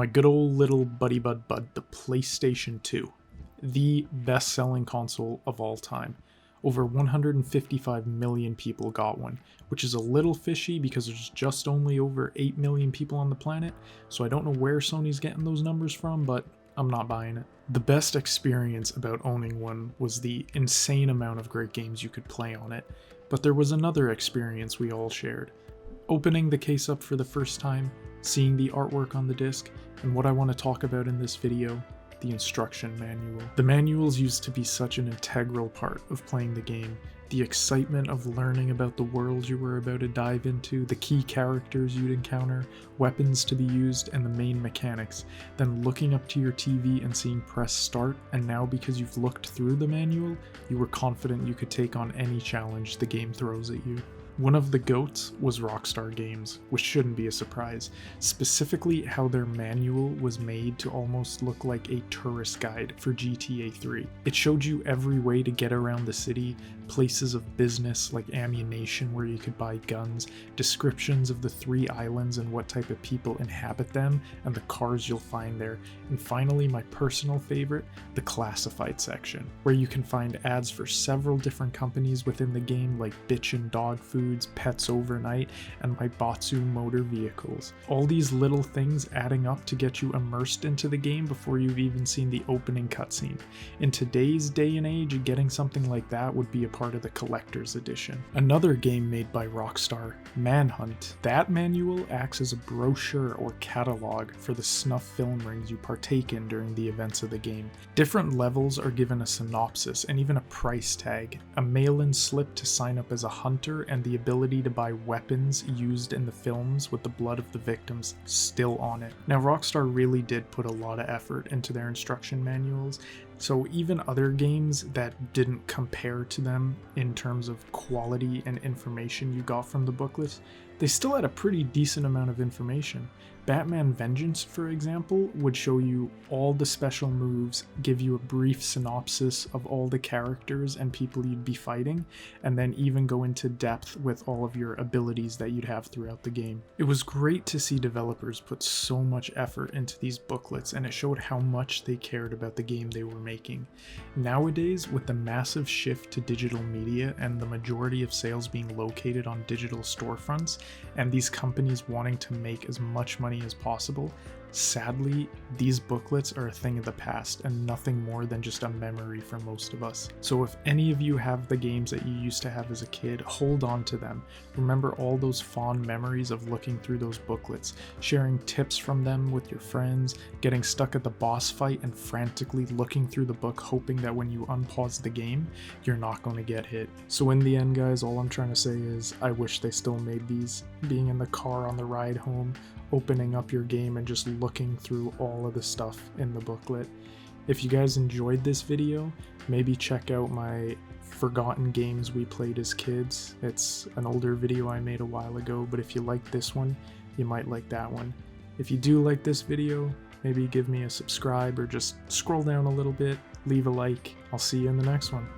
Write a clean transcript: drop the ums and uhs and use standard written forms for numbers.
My good old little buddy bud, the PlayStation 2. The best-selling console of all time. Over 155 million people got one, which is a little fishy because there's just only over 8 million people on the planet, so I don't know where Sony's getting those numbers from, but I'm not buying it. The best experience about owning one was the insane amount of great games you could play on it, but there was another experience we all shared. Opening the case up for the first time, seeing the artwork on the disc, and what I want to talk about in this video, the instruction manual. The manuals used to be such an integral part of playing the game. The excitement of learning about the world you were about to dive into, the key characters you'd encounter, weapons to be used, and the main mechanics. Then looking up to your TV and seeing press start, and now because you've looked through the manual, you were confident you could take on any challenge the game throws at you. One of the GOATs was Rockstar Games, which shouldn't be a surprise, specifically how their manual was made to almost look like a tourist guide for GTA 3. It showed you every way to get around the city, places of business like ammunition where you could buy guns, descriptions of the 3 islands and what type of people inhabit them, and the cars you'll find there, and finally my personal favorite, the classified section, where you can find ads for several different companies within the game like Bitchin' Dog Food, Pets Overnight, and Maibatsu Motor Vehicles. All these little things adding up to get you immersed into the game before you've even seen the opening cutscene. In today's day and age, getting something like that would be a part of the collector's edition. Another game made by Rockstar, Manhunt. That manual acts as a brochure or catalog for the snuff film rings you partake in during the events of the game. Different levels are given a synopsis and even a price tag, a mail-in slip to sign up as a hunter, and the ability to buy weapons used in the films with the blood of the victims still on it. Now, Rockstar really did put a lot of effort into their instruction manuals, so even other games that didn't compare to them in terms of quality and information you got from the booklets, they still had a pretty decent amount of information. Batman Vengeance, for example, would show you all the special moves, give you a brief synopsis of all the characters and people you'd be fighting, and then even go into depth with all of your abilities that you'd have throughout the game. It was great to see developers put so much effort into these booklets, and it showed how much they cared about the game they were making. Nowadays, with the massive shift to digital media and the majority of sales being located on digital storefronts, and these companies wanting to make as much money as possible, sadly, these booklets are a thing of the past and nothing more than just a memory for most of us. So if any of you have the games that you used to have as a kid, hold on to them. Remember all those fond memories of looking through those booklets, sharing tips from them with your friends, getting stuck at the boss fight and frantically looking through the book hoping that when you unpause the game, you're not going to get hit. So in the end, guys, all I'm trying to say is I wish they still made these. Being in the car on the ride home, opening up your game and just looking through all of the stuff in the booklet. If you guys enjoyed this video, maybe check out my Forgotten Games We Played as Kids. It's an older video I made a while ago, but if you like this one, you might like that one. If you do like this video, maybe give me a subscribe or just scroll down a little bit, leave a like. I'll see you in the next one.